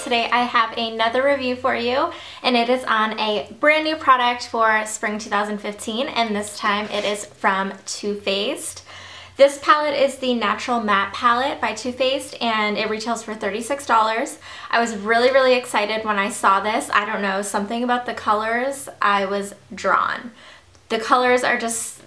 today I have another review for you, and it is on a brand new product for spring 2015, and this time it is from Too Faced. This palette is the Natural Matte palette by Too Faced, and it retails for $36. I was really excited when I saw this. I don't know, something about the colors, I was drawn. The colors are just,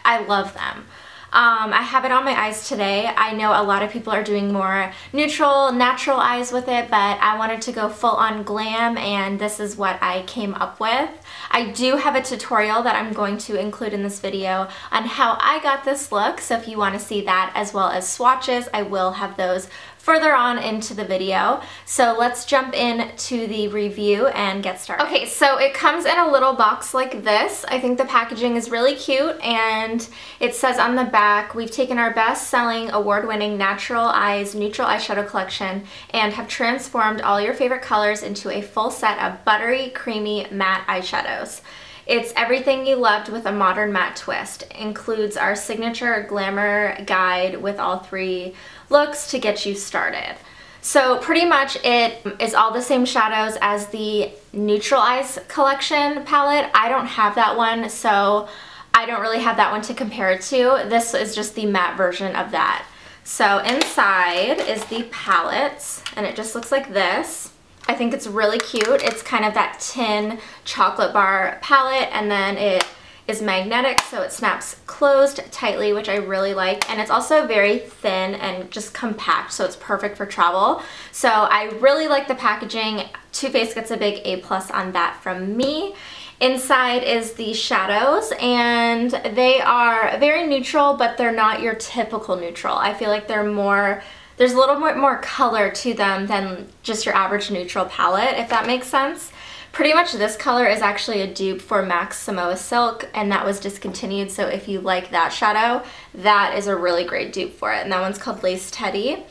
I love them. I have it on my eyes today. I know a lot of people are doing more neutral, natural eyes with it, but I wanted to go full on glam, and this is what I came up with. I do have a tutorial that I'm going to include in this video on how I got this look, so if you want to see that as well as swatches, I will have those further on into the video. So let's jump into the review and get started. Okay, so it comes in a little box like this. I think the packaging is really cute, and it says on the back, we've taken our best-selling, award-winning Natural Eyes Neutral Eyeshadow Collection and have transformed all your favorite colors into a full set of buttery, creamy, matte eyeshadows. It's everything you loved with a modern matte twist. Includes our signature glamour guide with all 3 looks to get you started. So pretty much it is all the same shadows as the Neutral Eyes collection palette. I don't have that one, so I don't really have that one to compare it to. This is just the matte version of that. So inside is the palette, and it just looks like this. I think it's really cute. It's kind of that tin chocolate bar palette, and then it is magnetic, so it snaps closed tightly, which I really like. And it's also very thin and just compact, so it's perfect for travel. So I really like the packaging. Too Faced gets a big A+ on that from me. Inside is the shadows, and they are very neutral, but they're not your typical neutral. I feel like they're more, there's a little bit more color to them than just your average neutral palette, if that makes sense. Pretty much this color is actually a dupe for MAC's Samoa Silk, and that was discontinued, so if you like that shadow, that is a really great dupe for it, and that one's called Lace Teddy.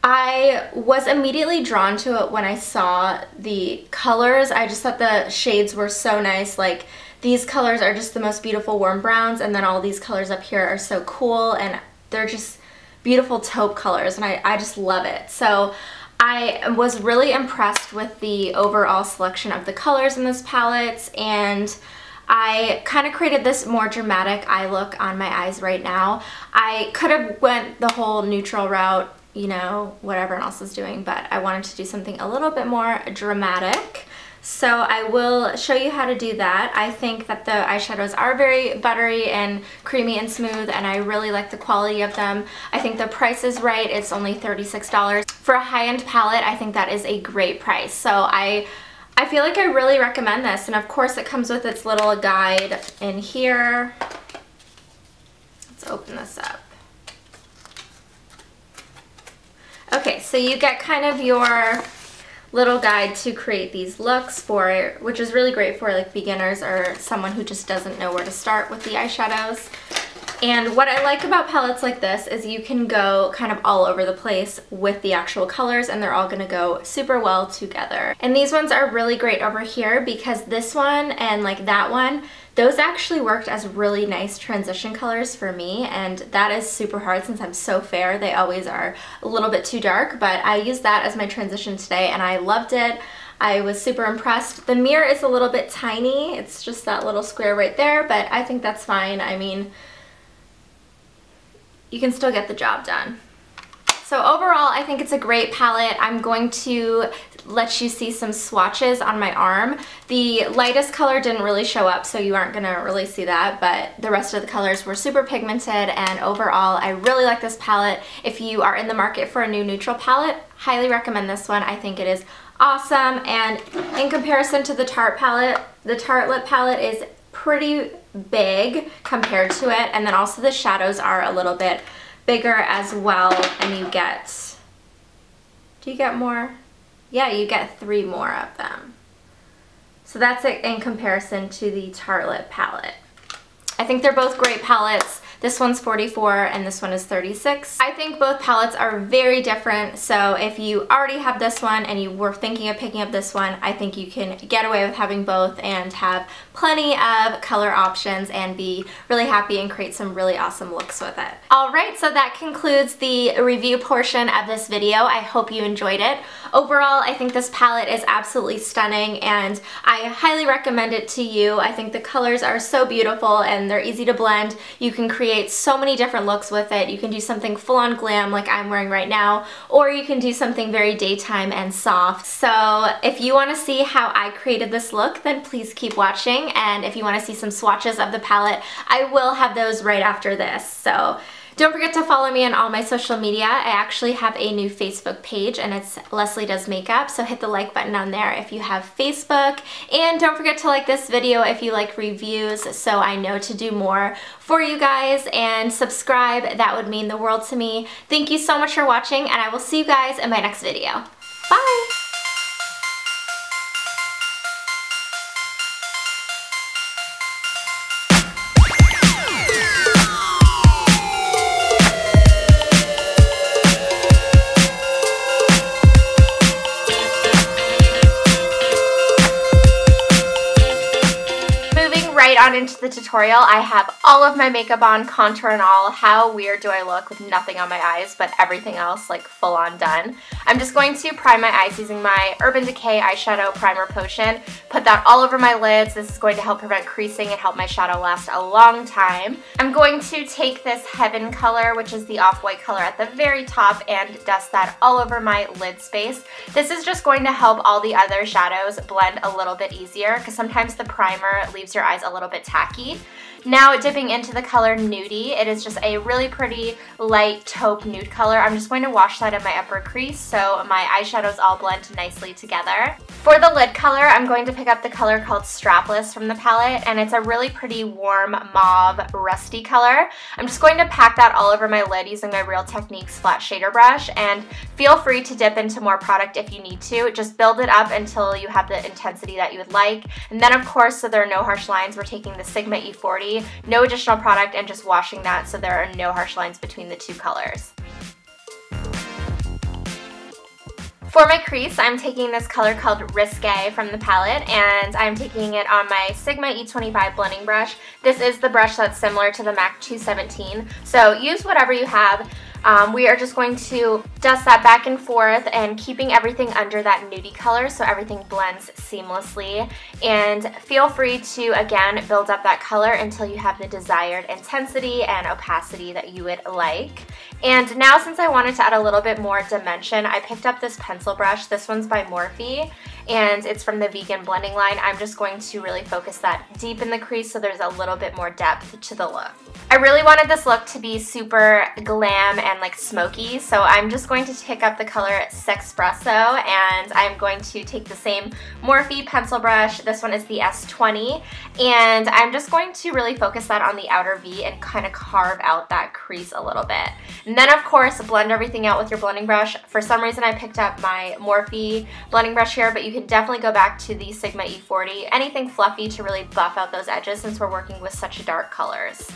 I was immediately drawn to it when I saw the colors. I just thought the shades were so nice. Like, these colors are just the most beautiful warm browns, and then all these colors up here are so cool, and they're just beautiful taupe colors, and I just love it. So I was really impressed with the overall selection of the colors in this palette, and I kind of created this more dramatic eye look on my eyes right now. I could have went the whole neutral route, you know, what everyone else is doing, but I wanted to do something a little bit more dramatic. So I will show you how to do that. I think that the eyeshadows are very buttery and creamy and smooth, and I really like the quality of them. I think the price is right. It's only $36. For a high-end palette, I think that is a great price. So I feel like I really recommend this, and of course it comes with its little guide in here. Let's open this up. Okay, so you get kind of your little guide to create these looks for it, which is really great for like beginners or someone who just doesn't know where to start with the eyeshadows. And what I like about palettes like this is you can go kind of all over the place with the actual colors, and they're all gonna go super well together. And these ones are really great over here because this one and like that one, those actually worked as really nice transition colors for me, and that is super hard since I'm so fair. They always are a little bit too dark, but I used that as my transition today and I loved it. I was super impressed. The mirror is a little bit tiny. It's just that little square right there, but I think that's fine. I mean, you can still get the job done. So overall, I think it's a great palette. I'm going to let you see some swatches on my arm. The lightest color didn't really show up, so you aren't gonna really see that, but the rest of the colors were super pigmented, and overall, I really like this palette. If you are in the market for a new neutral palette, highly recommend this one. I think it is awesome, and in comparison to the Tarte palette, the Tarte lip palette is pretty big compared to it, and then also the shadows are a little bit bigger as well, and you get, do you get more? Yeah, you get 3 more of them. So that's it in comparison to the Tarte lip palette. I think they're both great palettes. This one's $44 and this one is $36. I think both palettes are very different, so if you already have this one and you were thinking of picking up this one, I think you can get away with having both and have plenty of color options and be really happy and create some really awesome looks with it. Alright, so that concludes the review portion of this video. I hope you enjoyed it. Overall, I think this palette is absolutely stunning and I highly recommend it to you. I think the colors are so beautiful and they're easy to blend. You can create so many different looks with it. You can do something full-on glam like I'm wearing right now, or you can do something very daytime and soft. So if you want to see how I created this look, then please keep watching, and if you want to see some swatches of the palette, I will have those right after this. So don't forget to follow me on all my social media. I actually have a new Facebook page and it's Leslie Does Makeup, so hit the like button on there if you have Facebook. And don't forget to like this video if you like reviews so I know to do more for you guys, and subscribe. That would mean the world to me. Thank you so much for watching and I will see you guys in my next video. Bye! On into the tutorial. I have all of my makeup on, contour and all. How weird do I look with nothing on my eyes but everything else like full on done? I'm just going to prime my eyes using my Urban Decay Eyeshadow Primer Potion. Put that all over my lids. This is going to help prevent creasing and help my shadow last a long time. I'm going to take this Heaven color, which is the off-white color at the very top, and dust that all over my lid space. This is just going to help all the other shadows blend a little bit easier because sometimes the primer leaves your eyes a little bit tacky. Now dipping into the color Nudie, it is just a really pretty light taupe nude color. I'm just going to wash that in my upper crease so my eyeshadows all blend nicely together. For the lid color, I'm going to pick up the color called Strapless from the palette, and it's a really pretty warm mauve rusty color. I'm just going to pack that all over my lid using my Real Techniques flat shader brush, and feel free to dip into more product if you need to. Just build it up until you have the intensity that you would like. And then of course, so there are no harsh lines, we're taking the Sigma E40, no additional product, and just washing that so there are no harsh lines between the two colors. For my crease, I'm taking this color called Risque from the palette, and I'm taking it on my Sigma E25 blending brush. This is the brush that's similar to the MAC 217, so use whatever you have. We are just going to dust that back and forth and keeping everything under that nudie color so everything blends seamlessly. And feel free to, again, build up that color until you have the desired intensity and opacity that you would like. And now, since I wanted to add a little bit more dimension, I picked up this pencil brush. This one's by Morphe, and it's from the Vegan blending line. I'm just going to really focus that deep in the crease so there's a little bit more depth to the look. I really wanted this look to be super glam and like smoky, so I'm just going to pick up the color Sexpresso, and I'm going to take the same Morphe pencil brush. This one is the S20, and I'm just going to really focus that on the outer V and kind of carve out that crease a little bit. And then of course, blend everything out with your blending brush. For some reason I picked up my Morphe blending brush here, but you can definitely go back to the Sigma E40, anything fluffy to really buff out those edges since we're working with such dark colors.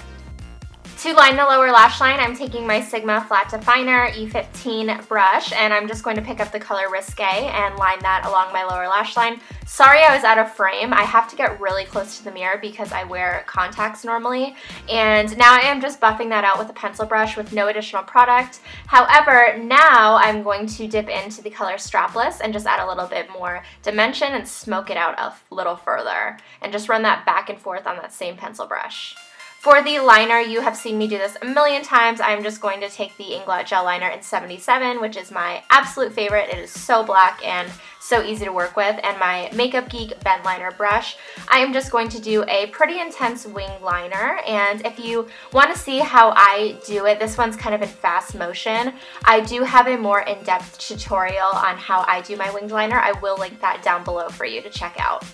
To line the lower lash line, I'm taking my Sigma Flat Definer E15 brush, and I'm just going to pick up the color Risque and line that along my lower lash line. Sorry I was out of frame. I have to get really close to the mirror because I wear contacts normally, and now I am just buffing that out with a pencil brush with no additional product. However, now I'm going to dip into the color Strapless and just add a little bit more dimension and smoke it out a little further, and just run that back and forth on that same pencil brush. For the liner, you have seen me do this a million times. I'm just going to take the Inglot Gel Liner in 77, which is my absolute favorite. It is so black and so easy to work with, and my Makeup Geek Bend Liner brush. I am just going to do a pretty intense wing liner, and if you want to see how I do it, this one's kind of in fast motion. I do have a more in-depth tutorial on how I do my winged liner. I will link that down below for you to check out.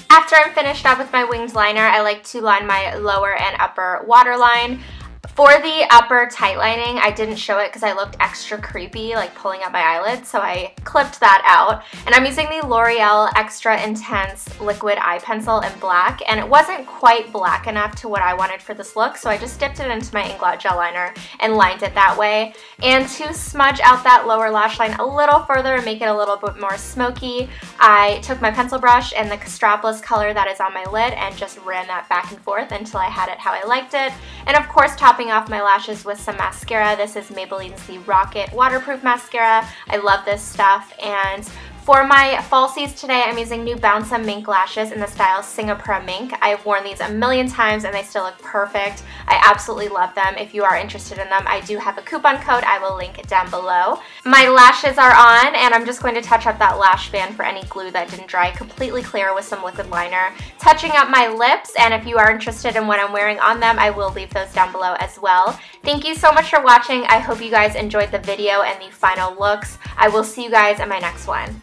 After I'm finished up with my winged liner, I like to line my lower and upper waterline. For the upper tight lining, I didn't show it because I looked extra creepy, like pulling up my eyelids, so I clipped that out. And I'm using the L'Oreal Extra Intense Liquid Eye Pencil in black, and it wasn't quite black enough to what I wanted for this look, so I just dipped it into my Inglot gel liner and lined it that way. And to smudge out that lower lash line a little further and make it a little bit more smoky, I took my pencil brush and the strapless color that is on my lid and just ran that back and forth until I had it how I liked it. And of course, topping off my lashes with some mascara. This is Maybelline's The Rocket Waterproof Mascara. I love this stuff. And for my falsies today, I'm using Nubounsom Mink lashes in the style Singapura Mink. I've worn these a million times and they still look perfect. I absolutely love them. If you are interested in them, I do have a coupon code. I will link it down below. My lashes are on, and I'm just going to touch up that lash band for any glue that didn't dry completely clear with some liquid liner. Touching up my lips, and if you are interested in what I'm wearing on them, I will leave those down below as well. Thank you so much for watching. I hope you guys enjoyed the video and the final looks. I will see you guys in my next one.